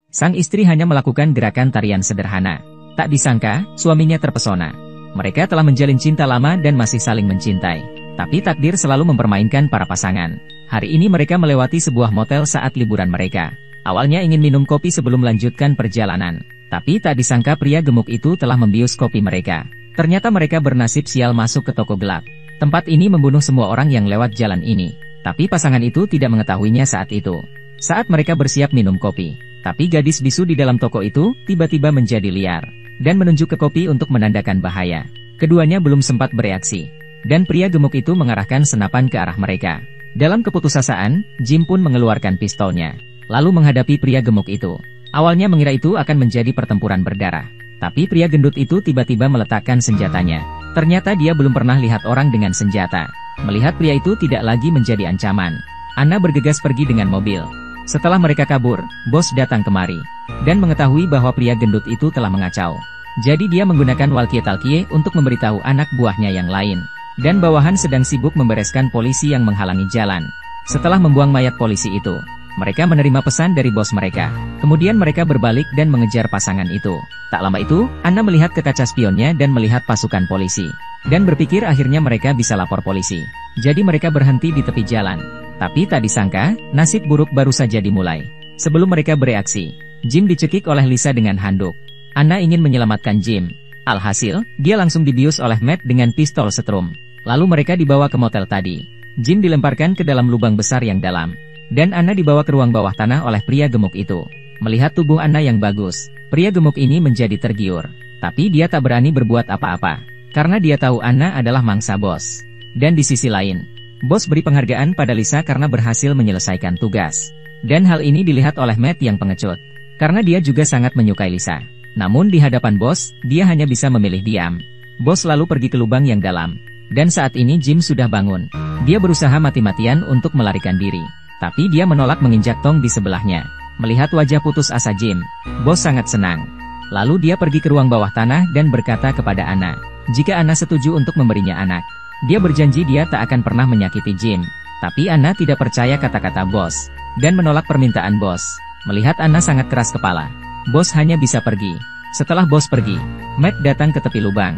Sang istri hanya melakukan gerakan tarian sederhana. Tak disangka, suaminya terpesona. Mereka telah menjalin cinta lama dan masih saling mencintai. Tapi takdir selalu mempermainkan para pasangan. Hari ini mereka melewati sebuah motel saat liburan mereka. Awalnya ingin minum kopi sebelum melanjutkan perjalanan. Tapi tak disangka pria gemuk itu telah membius kopi mereka. Ternyata mereka bernasib sial masuk ke toko gelap. Tempat ini membunuh semua orang yang lewat jalan ini. Tapi pasangan itu tidak mengetahuinya saat itu. Saat mereka bersiap minum kopi. Tapi gadis bisu di dalam toko itu tiba-tiba menjadi liar. Dan menunjuk ke kopi untuk menandakan bahaya. Keduanya belum sempat bereaksi. Dan pria gemuk itu mengarahkan senapan ke arah mereka. Dalam keputusasaan, Jim pun mengeluarkan pistolnya. Lalu menghadapi pria gemuk itu. Awalnya mengira itu akan menjadi pertempuran berdarah. Tapi pria gendut itu tiba-tiba meletakkan senjatanya. Ternyata dia belum pernah lihat orang dengan senjata. Melihat pria itu tidak lagi menjadi ancaman. Anna bergegas pergi dengan mobil. Setelah mereka kabur, bos datang kemari. Dan mengetahui bahwa pria gendut itu telah mengacau. Jadi dia menggunakan walkie-talkie untuk memberitahu anak buahnya yang lain. Dan bawahan sedang sibuk membereskan polisi yang menghalangi jalan. Setelah membuang mayat polisi itu, mereka menerima pesan dari bos mereka. Kemudian mereka berbalik dan mengejar pasangan itu. Tak lama itu, Anna melihat ke kaca spionnya dan melihat pasukan polisi. Dan berpikir akhirnya mereka bisa lapor polisi. Jadi mereka berhenti di tepi jalan. Tapi tak disangka, nasib buruk baru saja dimulai. Sebelum mereka bereaksi, Jim dicekik oleh Lisa dengan handuk. Anna ingin menyelamatkan Jim. Alhasil, dia langsung dibius oleh Matt dengan pistol setrum. Lalu mereka dibawa ke motel tadi. Jim dilemparkan ke dalam lubang besar yang dalam. Dan Anna dibawa ke ruang bawah tanah oleh pria gemuk itu. Melihat tubuh Anna yang bagus, pria gemuk ini menjadi tergiur. Tapi dia tak berani berbuat apa-apa. Karena dia tahu Anna adalah mangsa bos. Dan di sisi lain, bos beri penghargaan pada Lisa karena berhasil menyelesaikan tugas. Dan hal ini dilihat oleh Matt yang pengecut. Karena dia juga sangat menyukai Lisa. Namun di hadapan bos, dia hanya bisa memilih diam. Bos lalu pergi ke lubang yang dalam. Dan saat ini Jim sudah bangun. Dia berusaha mati-matian untuk melarikan diri. Tapi dia menolak menginjak tong di sebelahnya. Melihat wajah putus asa Jim, bos sangat senang. Lalu dia pergi ke ruang bawah tanah dan berkata kepada Anna, jika Anna setuju untuk memberinya anak. Dia berjanji dia tak akan pernah menyakiti Jim. Tapi Anna tidak percaya kata-kata bos. Dan menolak permintaan bos. Melihat Anna sangat keras kepala. Bos hanya bisa pergi. Setelah bos pergi, Matt datang ke tepi lubang.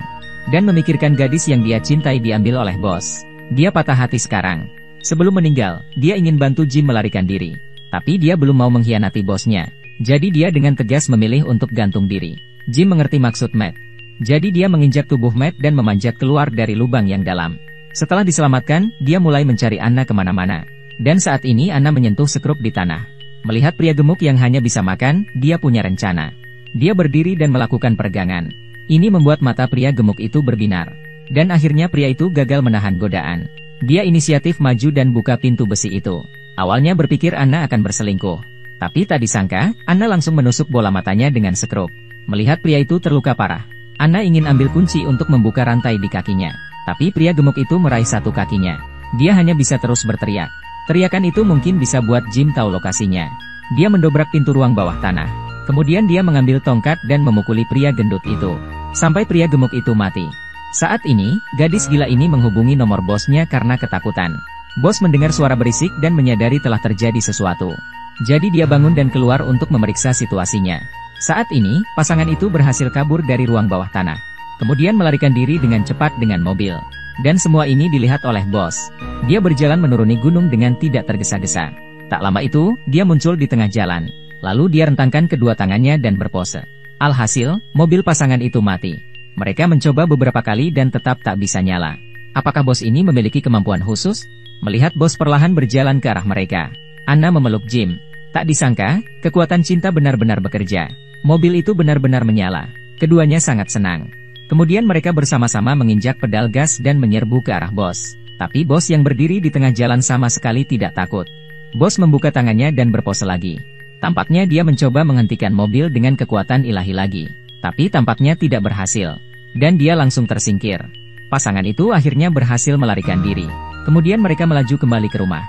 Dan memikirkan gadis yang dia cintai diambil oleh bos. Dia patah hati sekarang. Sebelum meninggal, dia ingin bantu Jim melarikan diri. Tapi dia belum mau mengkhianati bosnya. Jadi dia dengan tegas memilih untuk gantung diri. Jim mengerti maksud Matt. Jadi dia menginjak tubuh Matt dan memanjat keluar dari lubang yang dalam. Setelah diselamatkan, dia mulai mencari Anna kemana-mana. Dan saat ini Anna menyentuh sekrup di tanah. Melihat pria gemuk yang hanya bisa makan, dia punya rencana. Dia berdiri dan melakukan peregangan. Ini membuat mata pria gemuk itu berbinar. Dan akhirnya pria itu gagal menahan godaan. Dia inisiatif maju dan buka pintu besi itu. Awalnya berpikir Anna akan berselingkuh. Tapi tak disangka, Anna langsung menusuk bola matanya dengan sekrup. Melihat pria itu terluka parah, Anna ingin ambil kunci untuk membuka rantai di kakinya. Tapi pria gemuk itu meraih satu kakinya. Dia hanya bisa terus berteriak. Teriakan itu mungkin bisa buat Jim tahu lokasinya. Dia mendobrak pintu ruang bawah tanah. Kemudian dia mengambil tongkat dan memukuli pria gendut itu. Sampai pria gemuk itu mati. Saat ini, gadis gila ini menghubungi nomor bosnya karena ketakutan. Bos mendengar suara berisik dan menyadari telah terjadi sesuatu. Jadi dia bangun dan keluar untuk memeriksa situasinya. Saat ini, pasangan itu berhasil kabur dari ruang bawah tanah. Kemudian melarikan diri dengan cepat dengan mobil. Dan semua ini dilihat oleh bos. Dia berjalan menuruni gunung dengan tidak tergesa-gesa. Tak lama itu, dia muncul di tengah jalan. Lalu dia rentangkan kedua tangannya dan berpose. Alhasil, mobil pasangan itu mati. Mereka mencoba beberapa kali dan tetap tak bisa nyala. Apakah bos ini memiliki kemampuan khusus? Melihat bos perlahan berjalan ke arah mereka, Anna memeluk Jim. Tak disangka, kekuatan cinta benar-benar bekerja. Mobil itu benar-benar menyala. Keduanya sangat senang. Kemudian mereka bersama-sama menginjak pedal gas dan menyerbu ke arah bos. Tapi bos yang berdiri di tengah jalan sama sekali tidak takut. Bos membuka tangannya dan berpose lagi. Tampaknya dia mencoba menghentikan mobil dengan kekuatan ilahi lagi. Tapi tampaknya tidak berhasil. Dan dia langsung tersingkir. Pasangan itu akhirnya berhasil melarikan diri. Kemudian mereka melaju kembali ke rumah.